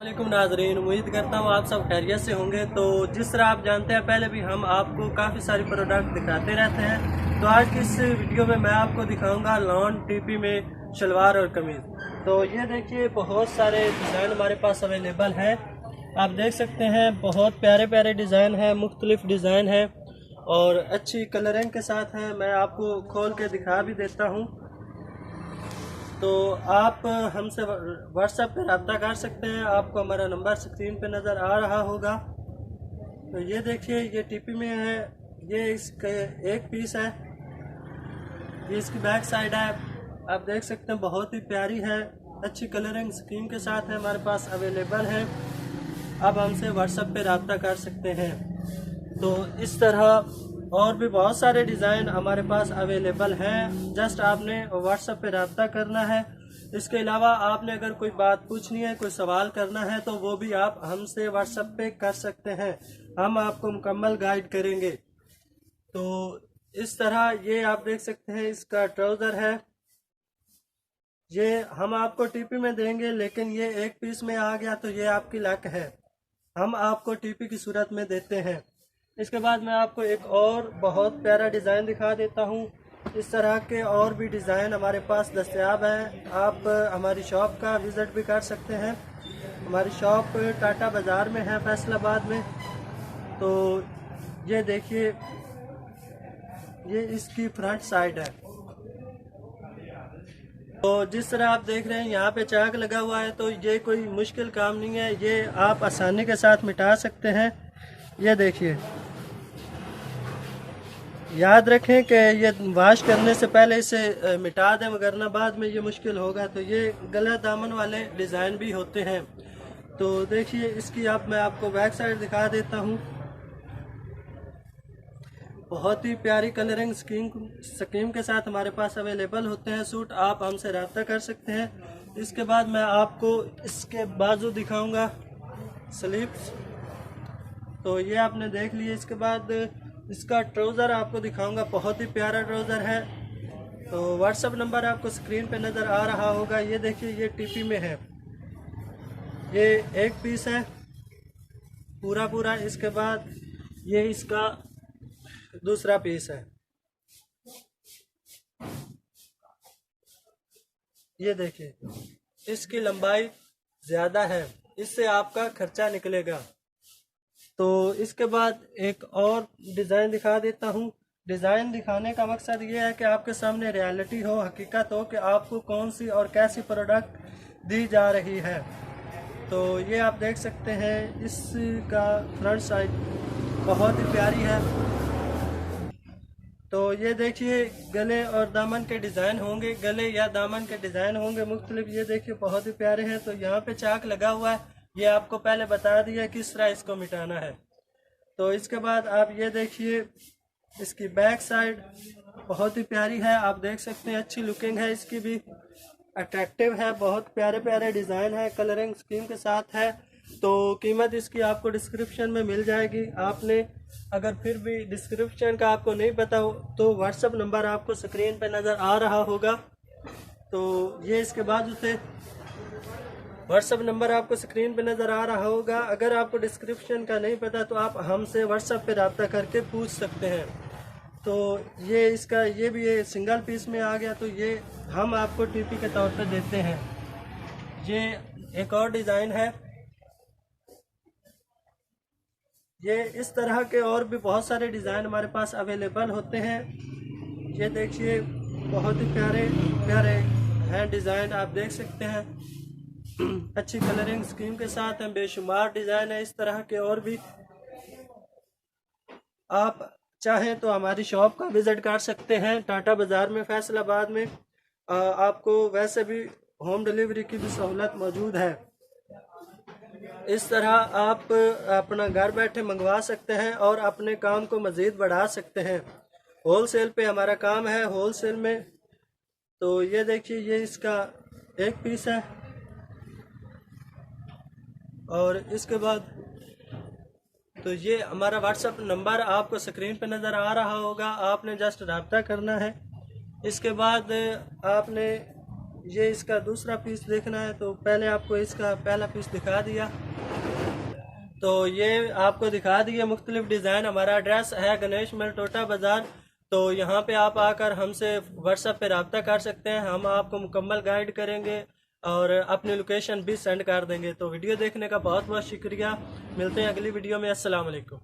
वालेकुम नाजरीन, उम्मीद करता हूँ आप सब खैरियत से होंगे। तो जिस तरह आप जानते हैं, पहले भी हम आपको काफ़ी सारी प्रोडक्ट दिखाते रहते हैं। तो आज की इस वीडियो में मैं आपको दिखाऊंगा लॉन टीपी में शलवार और कमीज़। तो ये देखिए, बहुत सारे डिज़ाइन हमारे पास अवेलेबल हैं। आप देख सकते हैं, बहुत प्यारे प्यारे डिज़ाइन हैं, मुख्तलिफ डिज़ाइन हैं और अच्छी कलरिंग के साथ हैं। मैं आपको खोल के दिखा भी देता हूँ। तो आप हमसे व्हाट्सएप पे रब्ता कर सकते हैं। आपको हमारा नंबर स्क्रीन पे नज़र आ रहा होगा। तो ये देखिए, ये टीपी में है, ये इसके एक पीस है, ये इसकी बैक साइड है। आप देख सकते हैं, बहुत ही प्यारी है, अच्छी कलरिंग स्कीम के साथ है, हमारे पास अवेलेबल है। आप हमसे व्हाट्सएप पे रब्ता कर सकते हैं। तो इस तरह और भी बहुत सारे डिज़ाइन हमारे पास अवेलेबल हैं, जस्ट आपने व्हाट्सएप पे रब्ता करना है। इसके अलावा आपने अगर कोई बात पूछनी है, कोई सवाल करना है, तो वो भी आप हमसे व्हाट्सएप पे कर सकते हैं। हम आपको मुकम्मल गाइड करेंगे। तो इस तरह ये आप देख सकते हैं, इसका ट्राउज़र है। ये हम आपको टीपी में देंगे, लेकिन ये एक पीस में आ गया तो ये आपकी लक है, हम आपको टीपी की सूरत में देते हैं। इसके बाद मैं आपको एक और बहुत प्यारा डिज़ाइन दिखा देता हूँ। इस तरह के और भी डिज़ाइन हमारे पास दस्तयाब हैं। आप हमारी शॉप का विज़िट भी कर सकते हैं। हमारी शॉप टाटा बाज़ार में है, फैसलाबाद में। तो ये देखिए, ये इसकी फ्रंट साइड है। तो जिस तरह आप देख रहे हैं, यहाँ पे चाक लगा हुआ है, तो ये कोई मुश्किल काम नहीं है, ये आप आसानी के साथ मिटा सकते हैं। ये देखिए, याद रखें कि ये वाश करने से पहले इसे मिटा दें, वरना बाद में ये मुश्किल होगा। तो ये गला दामन वाले डिज़ाइन भी होते हैं। तो देखिए, इसकी मैं आपको बैक साइड दिखा देता हूँ। बहुत ही प्यारी कलरिंग स्कीम के साथ हमारे पास अवेलेबल होते हैं सूट। आप हमसे रब्ता कर सकते हैं। इसके बाद मैं आपको इसके बाजू दिखाऊंगा, स्लीव्स। तो ये आपने देख लिए। इसके बाद इसका ट्राउज़र आपको दिखाऊंगा, बहुत ही प्यारा ट्राउज़र है। तो व्हाट्सएप नंबर आपको स्क्रीन पे नज़र आ रहा होगा। ये देखिए, ये टीपी में है, ये एक पीस है पूरा पूरा। इसके बाद ये इसका दूसरा पीस है। ये देखिए, इसकी लंबाई ज़्यादा है, इससे आपका खर्चा निकलेगा। तो इसके बाद एक और डिज़ाइन दिखा देता हूँ। डिज़ाइन दिखाने का मकसद ये है कि आपके सामने रियलिटी हो, हकीकत हो कि आपको कौन सी और कैसी प्रोडक्ट दी जा रही है। तो ये आप देख सकते हैं, इसका फ्रंट साइड बहुत ही प्यारी है। तो ये देखिए, गले और दामन के डिज़ाइन होंगे, गले या दामन के डिज़ाइन होंगे मुख्तलिफ। ये देखिए, बहुत ही प्यारे हैं। तो यहाँ पे चाक लगा हुआ है, ये आपको पहले बता दिया किस तरह इसको मिटाना है। तो इसके बाद आप ये देखिए, इसकी बैक साइड बहुत ही प्यारी है, आप देख सकते हैं, अच्छी लुकिंग है, इसकी भी अट्रैक्टिव है, बहुत प्यारे प्यारे डिज़ाइन है, कलरिंग स्कीम के साथ है। तो कीमत इसकी आपको डिस्क्रिप्शन में मिल जाएगी। आपने अगर फिर भी डिस्क्रिप्शन का आपको नहीं पता हो, तो व्हाट्सएप नंबर आपको स्क्रीन पे नज़र आ रहा होगा। तो ये इसके बाद उसे व्हाट्सएप नंबर आपको स्क्रीन पे नज़र आ रहा होगा। अगर आपको डिस्क्रिप्शन का नहीं पता, तो आप हमसे व्हाट्सएप पे रब्ता करके पूछ सकते हैं। तो ये इसका ये भी ये सिंगल पीस में आ गया, तो ये हम आपको टीपी के तौर पे देते हैं। ये एक और डिज़ाइन है। ये इस तरह के और भी बहुत सारे डिज़ाइन हमारे पास अवेलेबल होते हैं। ये देखिए, बहुत ही प्यारे प्यारे हैं डिज़ाइन, आप देख सकते हैं, अच्छी कलरिंग स्कीम के साथ हैं, बेशुमार डिज़ाइन है इस तरह के और भी। आप चाहें तो हमारी शॉप का विज़िट कर सकते हैं, टाटा बाज़ार में, फैसलाबाद में। आपको वैसे भी होम डिलीवरी की भी सहूलत मौजूद है। इस तरह आप अपना घर बैठे मंगवा सकते हैं और अपने काम को मज़ीद बढ़ा सकते हैं। होलसेल पे हमारा काम है, होलसेल में। तो ये देखिए, ये इसका एक पीस है। और इसके बाद तो ये हमारा व्हाट्सएप नंबर आपको स्क्रीन पे नज़र आ रहा होगा, आपने जस्ट रब्ता करना है। इसके बाद आपने ये इसका दूसरा पीस देखना है तो पहले आपको इसका पहला पीस दिखा दिया। तो ये आपको दिखा दिए मुख्तलिफ डिज़ाइन। हमारा एड्रेस है गणेश मिल टोटा बाज़ार। तो यहाँ पे आप आकर हमसे व्हाट्सएप पे रब्ता कर सकते हैं। हम आपको मुकम्मल गाइड करेंगे और अपनी लोकेशन भी सेंड कर देंगे। तो वीडियो देखने का बहुत बहुत शुक्रिया। मिलते हैं अगली वीडियो में। अस्सलाम वालेकुम।